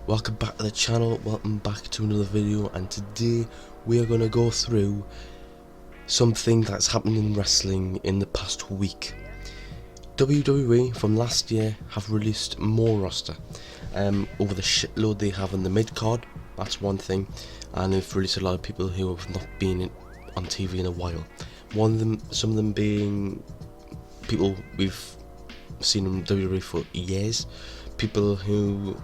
Welcome back to the channel, welcome back to another video, and today we are going to go through something that's happened in wrestling in the past week. WWE from last year have released more roster over the shitload they have in the mid-card, that's one thing, and they've released a lot of people who have not been on TV in a while. Some of them being people we've seen in WWE for years, people who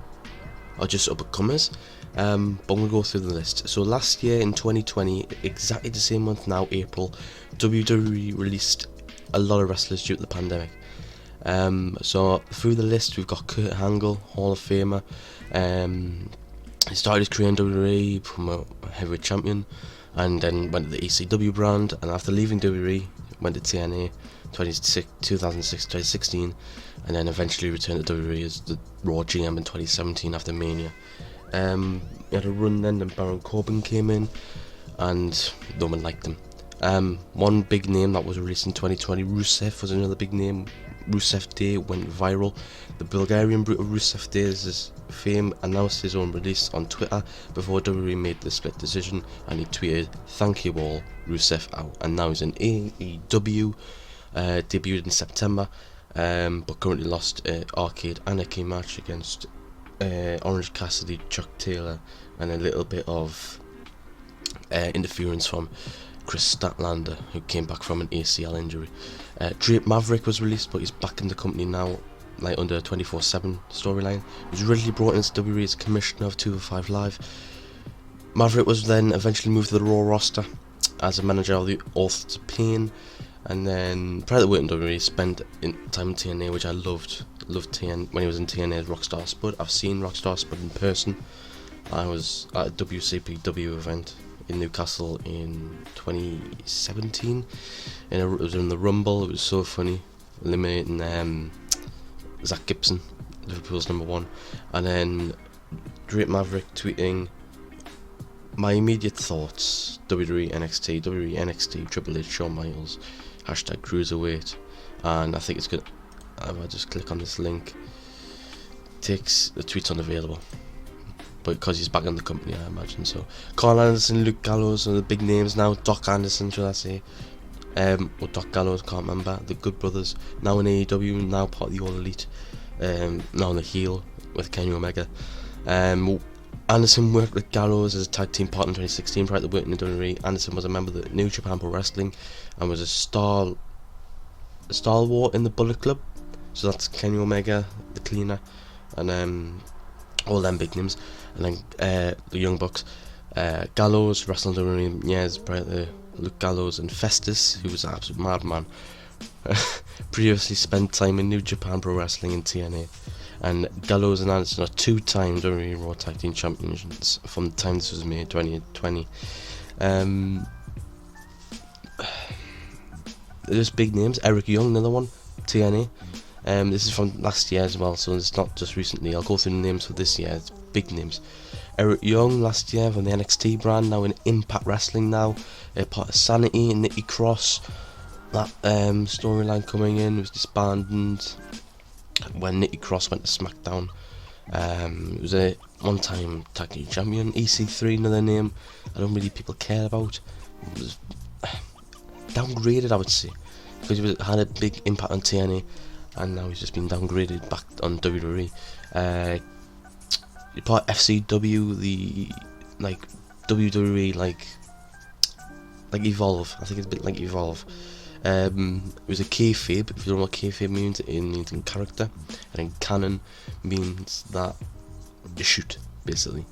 are just up-and-comers, but I'm going to go through the list. So last year in 2020, exactly the same month now, April, WWE released a lot of wrestlers due to the pandemic. So through the list we've got Kurt Angle, Hall of Famer. He started his career in WWE from a heavyweight champion, and then went to the ECW brand, and after leaving WWE went to TNA 2016, and then eventually returned to WWE as the Raw GM in 2017 after Mania. He had a run then Baron Corbin came in, and no one liked him. One big name that was released in 2020, Rusev, was another big name. Rusev Day went viral. The Bulgarian brute of Rusev Day's fame announced his own release on Twitter before WWE made the split decision, and he tweeted, "Thank you all, Rusev out," and now he's in AEW. Debuted in September, but currently lost Arcade Anarchy match against Orange Cassidy, Chuck Taylor, and a little bit of interference from Chris Statlander, who came back from an ACL injury. Drake Maverick was released, but he's back in the company now, like under a 24/7 storyline. He was originally brought into WWE as commissioner of 205 Live. Maverick was then eventually moved to the Raw roster as a manager of the Authors of Pain. And then prior to working in WWE, spent time in TNA, which I loved TNA when he was in TNA as Rockstar Spud. I've seen Rockstar Spud in person. I was at a WCPW event in Newcastle in 2017, and it was in the Rumble. It was so funny, eliminating Zach Gibson, Liverpool's #1, and then Drake Maverick tweeting, "My immediate thoughts: WWE NXT, WWE NXT, Triple H, Shawn Michaels, #Cruiserweight," and I think it's good. If I just click on this link, takes the tweet's unavailable, but because he's back in the company, I imagine so. Carl Anderson, Luke Gallows are the big names now. Doc Anderson, should I say? Or Doc Gallows, can't remember. The Good Brothers, now in AEW, now part of the All Elite. Now on the heel with Kenny Omega. Anderson worked with Gallows as a tag team partner in 2016 prior to working in WWE. Anderson was a member of the New Japan Pro Wrestling and was a stalwart in the Bullet Club. So that's Kenny Omega, the Cleaner, and all them big names. And then the Young Bucks. Gallows wrestled in WWE years prior to Luke Gallows, and Festus, who was an absolute madman, previously spent time in New Japan Pro Wrestling and TNA. And Gallows and Anderson are 2-time WWE Raw Tag Team Champions from the time this was made, 2020. There's big names. Eric Young, another one, TNA. This is from last year as well, so it's not just recently. I'll go through the names for this year. It's big names. Eric Young last year from the NXT brand, now in Impact Wrestling now. Part of Sanity and Nikki Cross. That storyline coming in was disbanded when Nikki Cross went to SmackDown. It was a one-time tag team champion. EC3, another name I don't really people care about. It was downgraded, I would say, because he had a big impact on TNA, and now he's just been downgraded back on WWE. Part of FCW, the like WWE, like Evolve. I think it's a bit like Evolve. It was a kayfabe. If you don't know what kayfabe means, it means in character, and in canon means that you shoot, basically.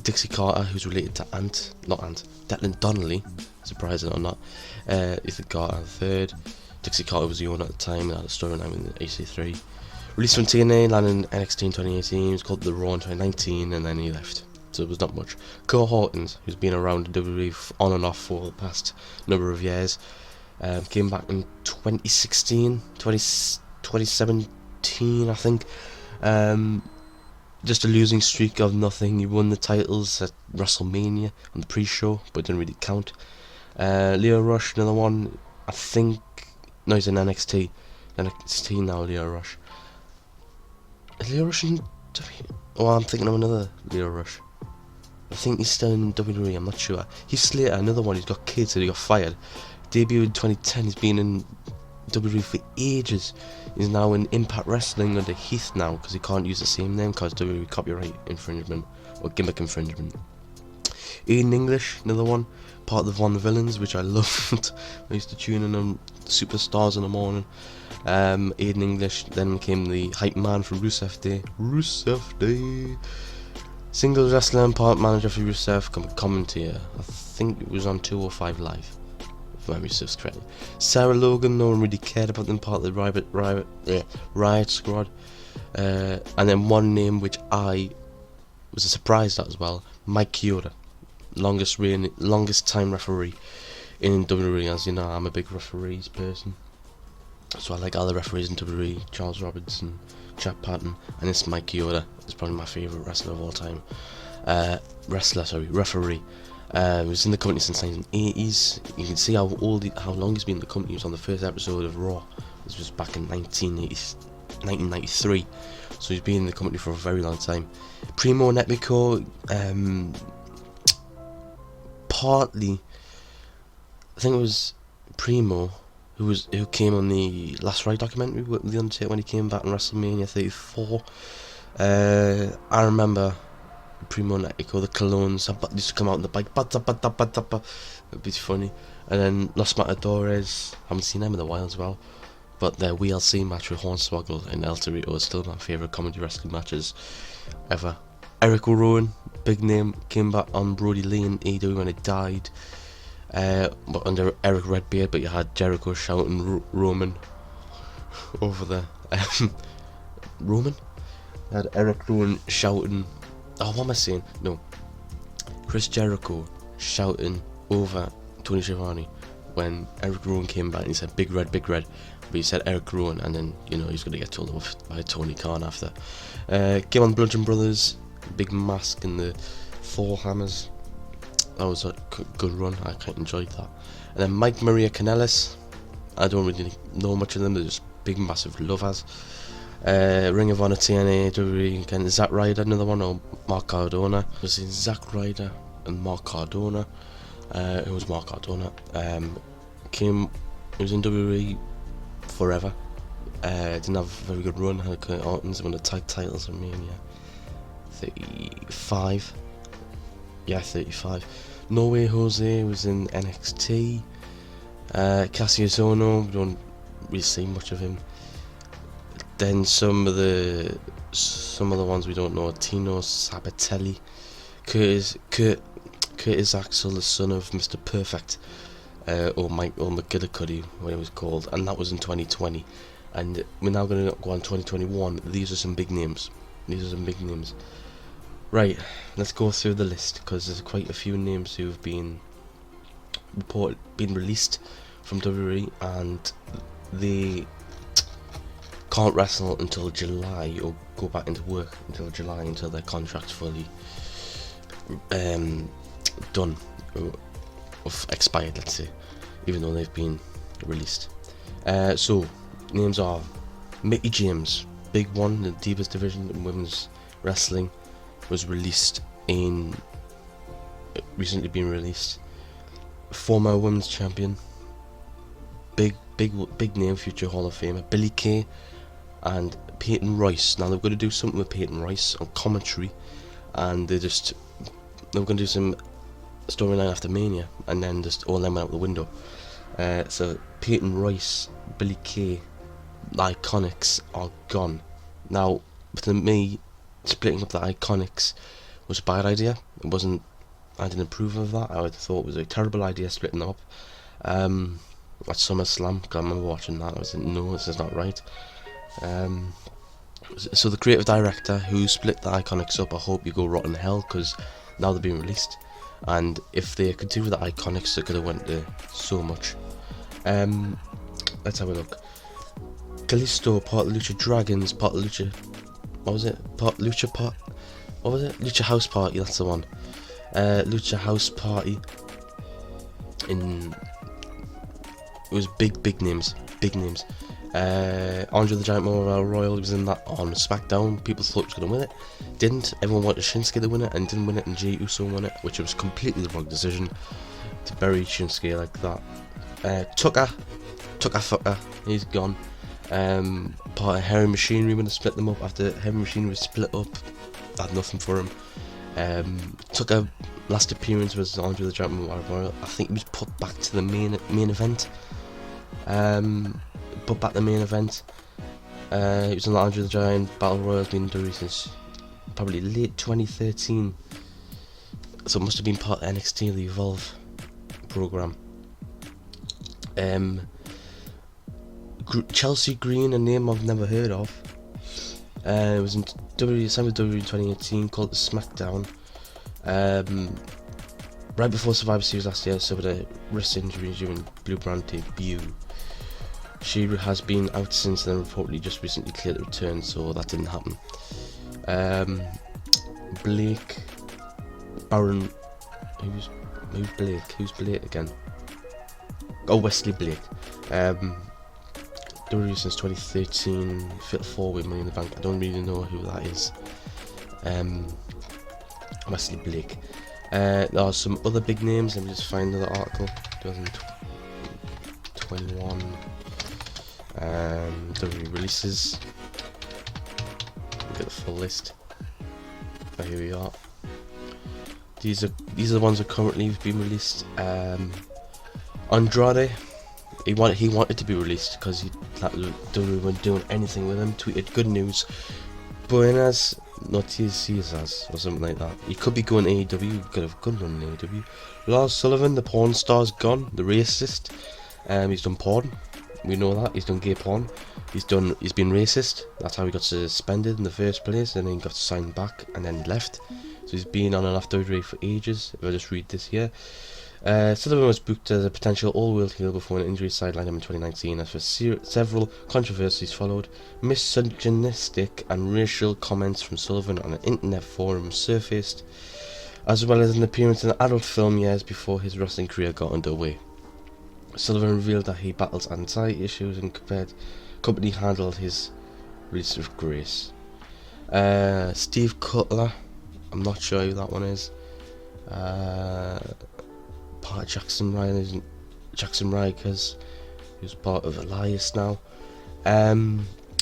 Dixie Carter, who's related to Declan Donnelly, surprising or not. Ethan Carter III. Dixie Carter was the owner at the time and had a storyline with the AC3. Released from TNA, landed in NXT in 2018. He was called the Raw in 2019, and then he left. So it was not much. Cole Hawkins, who's been around in WWE on and off for the past number of years, came back in 2017, I think. Just a losing streak of nothing. He won the titles at WrestleMania on the pre-show, but it didn't really count. Leo Rush, another one. I think. No, he's in NXT. NXT now, Leo Rush. Is Leo Rush in Oh, I'm thinking of another Leo Rush. I think he's still in WWE, I'm not sure. He's Slater, another one, he's got kids and he got fired. Debuted in 2010, he's been in WWE for ages. He's now in Impact Wrestling under Heath now, because he can't use the same name because WWE copyright infringement, or gimmick infringement. Aiden English, another one, part of the Von Villains, which I loved. I used to tune in on Superstars in the morning. Aiden English then became the hype man for Rusev Day. Singles wrestler and part manager for Rusev, commentator. I think it was on 205 Live, if memory serves correctly. Sarah Logan, no one really cared about them, part of the Riot Squad. And then one name which I was surprised at as well, Mike Chioda, longest time referee in WWE. As you know, I'm a big referees person, so I like all the referees in WWE, Charles Robinson, Chap Patton, and this Mike Chioda is probably my favourite wrestler of all time. Referee. He was in the company since 1980s. You can see how long he's been in the company. He was on the first episode of Raw. This was back in 1993. So he's been in the company for a very long time. Primo Netmico, partly, I think it was Primo who came on the Last Ride documentary with The Undertaker when he came back in WrestleMania 34. I remember Primo Netmico, the colognes used to come out on the bike, it'd be funny. And then Los Matadores, haven't seen them in a while as well, but their WLC match with Hornswoggle and El Torito is still my favourite comedy wrestling matches ever. Eric Rowan, big name, came back on Brody Lee in AEW when he died, but under Eric Redbeard, but you had Jericho shouting Roman over there. Roman? You had Eric Rowan shouting, what am I saying? No, Chris Jericho shouting over Tony Schiavone when Eric Rowan came back and he said big red, but he said Eric Rowan, and then he's going to get told off by Tony Khan after. Came on Bludgeon Brothers, big mask and the Thor hammers. That was a good run, I quite enjoyed that. And then Mike Maria Kanellis, I don't really know much of them, they're just big massive lovers. Ring of Honor, TNA, WWE, again, Zack Ryder, another one, or Mark Cardona. I was in Zack Ryder and Mark Cardona. It was Mark Cardona. He was in WWE forever. Didn't have a very good run, had Kurt Orton's won the tag titles in Mania 35. Yeah, 35. No Way Jose was in NXT. Cassius Ohno, we don't really see much of him. Then some of the ones we don't know: Tino Sabatelli, Curtis Axel, the son of Mr. Perfect, or McGillicuddy, what it was called, and that was in 2020. And we're now going to go on 2021. These are some big names. Right, let's go through the list, because there's quite a few names who've been released from WWE, and they can't wrestle until July, or go back into work until July, until their contract's fully done, or expired, let's say, even though they've been released. So names are Mickie James, big one, the Divas division in women's wrestling, was recently been released. Former women's champion, big name, future Hall of Famer, Billie Kay, and Peyton Royce. Now they're going to do something with Peyton Royce on commentary, and they're going to do some storyline after Mania, and then just all them went out the window. So Peyton Royce, Billie Kay, the Iconics are gone. Now, to me, splitting up the Iconics was a bad idea. I didn't approve of that. I thought it was a terrible idea splitting them up. At SummerSlam, because I remember watching that, I was like, no, this is not right. So the creative director who split the Iconics up, I hope you go rotten hell, because now they're being released, and if they could do with the Iconics, they could have went to so much. Let's have a look. Kalisto, part of Lucha Dragons, part of Lucha, Lucha House Party, that's the one. Lucha House Party, it was big names. Andre the Giant Memorial Royal was in that on SmackDown. People thought he was going to win it. Didn't. Everyone wanted Shinsuke to win it and didn't win it, and Jey Uso won it, which was completely the wrong decision to bury Shinsuke like that. Tucker, he's gone. Part of Heavy Machinery when they split them up. After Heavy Machinery was split up, had nothing for him. Tucker last appearance was Andre the Giant Memorial Royal. I think he was put back to the main event. Put back the main event. He was on the Andre the Giant Battle Royal, been in since probably late 2013. So it must have been part of NXT the Evolve program. Chelsea Green, a name I've never heard of. It was in WWE, signed with WWE in 2018, called the SmackDown. Right before Survivor Series last year, suffered a wrist injury during Blue Brand debut. She has been out since then, reportedly just recently cleared the return, so that didn't happen. Blake Baron, who's Blake? Who's Blake again? Oh, Wesley Blake. WWE since 2013, Fit 4 with Money in the Bank. I don't really know who that is. Wesley Blake. There are some other big names. Let me just find another article. 2021. WWE releases. Get the full list. But here we are. These are the ones that currently have been released. Andrade. He wanted to be released because WWE weren't doing anything with him. Tweeted good news. Buenas noticias or something like that. He could be going to AEW. Could have good run in AEW. Lars Sullivan, the porn star's gone. The racist. He's done porn. We know that. He's done gay porn. He's been racist. That's how he got suspended in the first place, and then he got signed back, and then he left. So he's been on and off WWE for ages. If I just read this here. Sullivan was booked as a potential all-world heel before an injury sidelined him in 2019 as several controversies followed. Misogynistic and racial comments from Sullivan on an internet forum surfaced, as well as an appearance in an adult film years before his wrestling career got underway. Sullivan revealed that he battles anxiety issues and company handled his release with grace. Steve Cutler, I'm not sure who that one is. Part of Jackson Rikers, who's part of Elias now.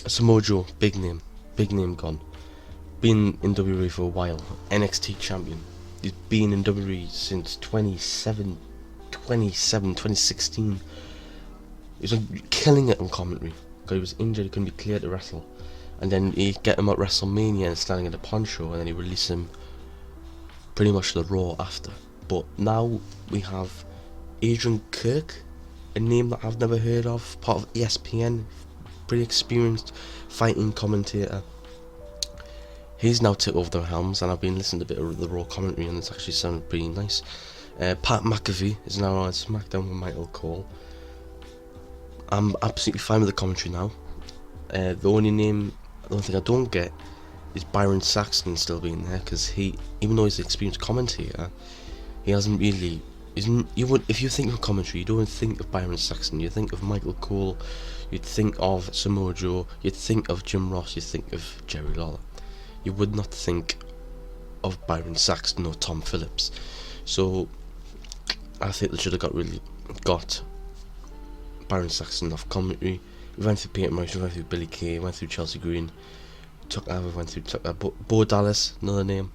Samoa Joe, big name gone. Been in WWE for a while. NXT champion. He's been in WWE since 2016. He was killing it on commentary because he was injured, he couldn't be cleared to wrestle. And then he get him at WrestleMania and standing at the Pawn Show, and then he released him pretty much the Raw after. But now we have Adrian Kirk, a name that I've never heard of, part of ESPN, pretty experienced fighting commentator. He's now took over the helms, and I've been listening to a bit of the Raw commentary, and it's actually sounded pretty nice. Pat McAfee is now on SmackDown with Michael Cole. I'm absolutely fine with the commentary now. The only thing I don't get is Byron Saxton still being there, because even though he's an experienced commentator, he hasn't really. If you think of commentary, you don't think of Byron Saxton. You think of Michael Cole. You'd think of Samoa Joe. You'd think of Jim Ross. You'd think of Jerry Lawler. You would not think of Byron Saxton or Tom Phillips. So I think they should have got Byron Saxton off commentary. We went through Peyton Royce, we went through Billy Kay, went through Chelsea Green, went through Bo Dallas, another name.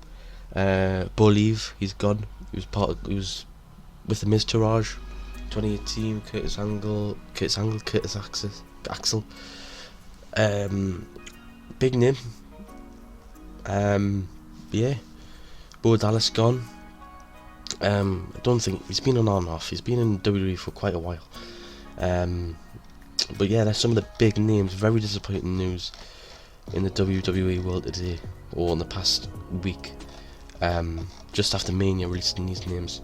Bo Leave, he's gone. He was with the Miz Taraj, 2018. Curtis Axel. Big name. Yeah. Bo Dallas gone. I don't think he's been on and off. He's been in WWE for quite a while. But yeah, there's some of the big names. Very disappointing news in the WWE world today, or in the past week. Just after Mania releasing these names.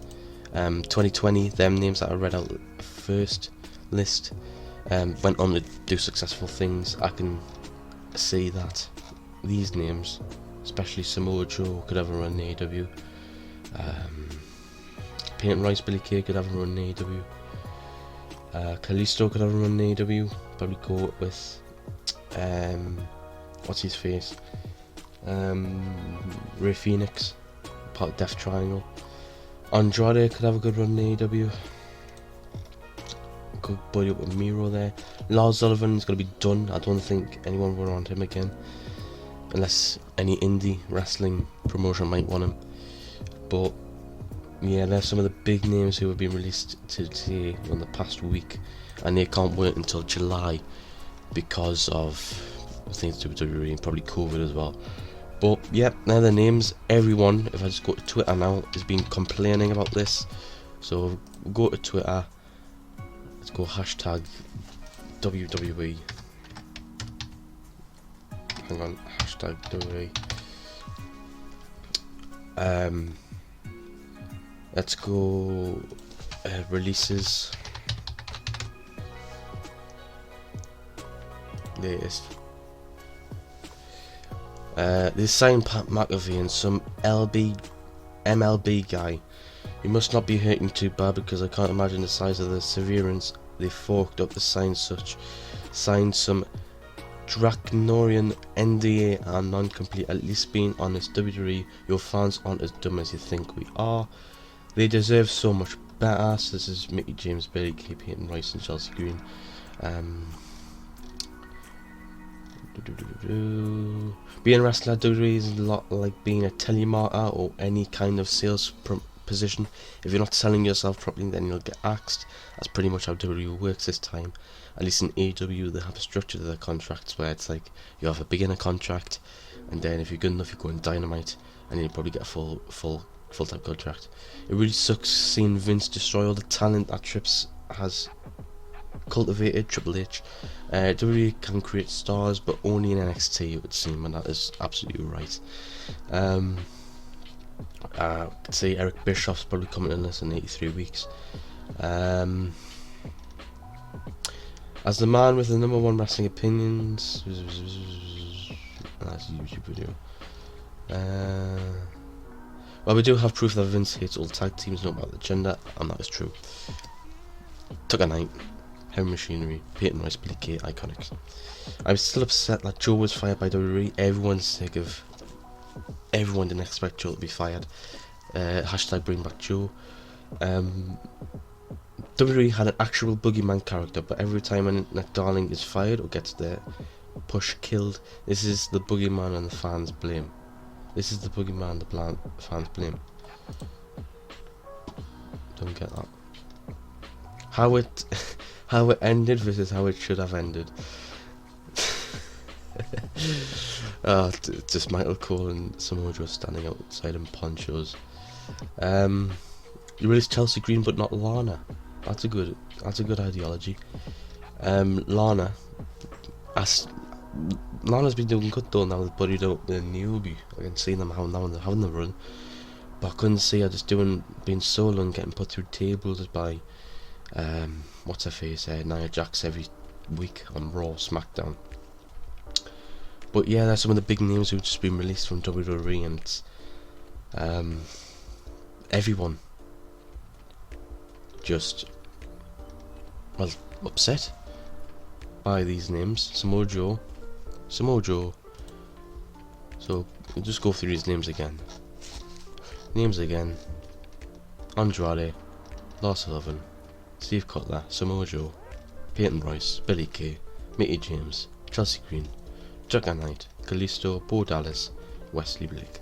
2020, them names that I read out first list, went on to do successful things. I can see that these names, especially Samoa Joe, could have a run in AEW. Peyton Royce, Billy Kay could have a run in AEW. Kalisto could have a run in AEW. Probably go with what's his face? Ray Phoenix, part of Death Triangle. Andrade could have a good run in AEW. Good buddy up with Miro there. Lars Sullivan's gonna be done. I don't think anyone will want him again, unless any indie wrestling promotion might want him. But yeah, there's some of the big names who have been released today in the past week, and they can't wait until July because of things to do with WWE and probably COVID as well. But yeah, now the names. Everyone, if I just go to Twitter now, has been complaining about this. So go to Twitter. Let's go hashtag WWE. Hang on, hashtag WWE. Let's go releases. Latest. They signed Pat McAfee and some MLB guy. He must not be hurting too bad because I can't imagine the size of the severance they forked up to sign some Draconian NDA and non-complete. At least being honest, WWE, your fans aren't as dumb as you think we are. They deserve so much better. So this is Mickey James, Billy Kay, Peyton Royce and Chelsea Green. Being a wrestler at WWE is a lot like being a telemarketer or any kind of sales position. If you're not selling yourself properly, then you'll get axed. That's pretty much how WWE works this time. At least in AEW, they have a structure to their contracts where it's like you have a beginner contract, and then if you're good enough, you go in Dynamite, and then you probably get a full-time contract. It really sucks seeing Vince destroy all the talent that Trips has cultivated. Triple H. WWE can create stars, but only in NXT, it would seem, and that is absolutely right. I'd say Eric Bischoff's probably coming in less than 83 weeks. As the man with the #1 wrestling opinions, that's a YouTube video. Well, we do have proof that Vince hates all tag teams, not about the gender, and that is true. Tucker Knight, Heavy Machinery, Peyton Royce, Billy Kay, Iconics. I'm still upset that Joe was fired by WWE. Everyone's sick of. Everyone didn't expect Joe to be fired. Hashtag bring back Joe. WWE had an actual boogeyman character, but every time Nick Darling is fired or gets their push killed, this is the boogeyman and the fans blame. This is the boogeyman the fans blame. Don't get that. How it ended versus how it should have ended. Just Michael Cole and Samoa Joe standing outside in ponchos. You released Chelsea Green but not Lana. That's a good ideology. Lana's been doing good though now with Buddy Dope and Newbie. I can see them how now they're having the run. But I couldn't see her just being solo and getting put through tables by what's her face, Nia Jax every week on Raw, SmackDown. But yeah, there's some of the big names who've just been released from WWE, and it's, everyone just upset by these names. Samoa Joe. So we'll just go through these names again. Andrade, Lars Sullivan, Steve Cutler, Samoa Joe, Peyton Royce, Billy Kay, Mickey James, Chelsea Green, Tucker Knight, Kalisto, Bo Dallas, Wesley Blake.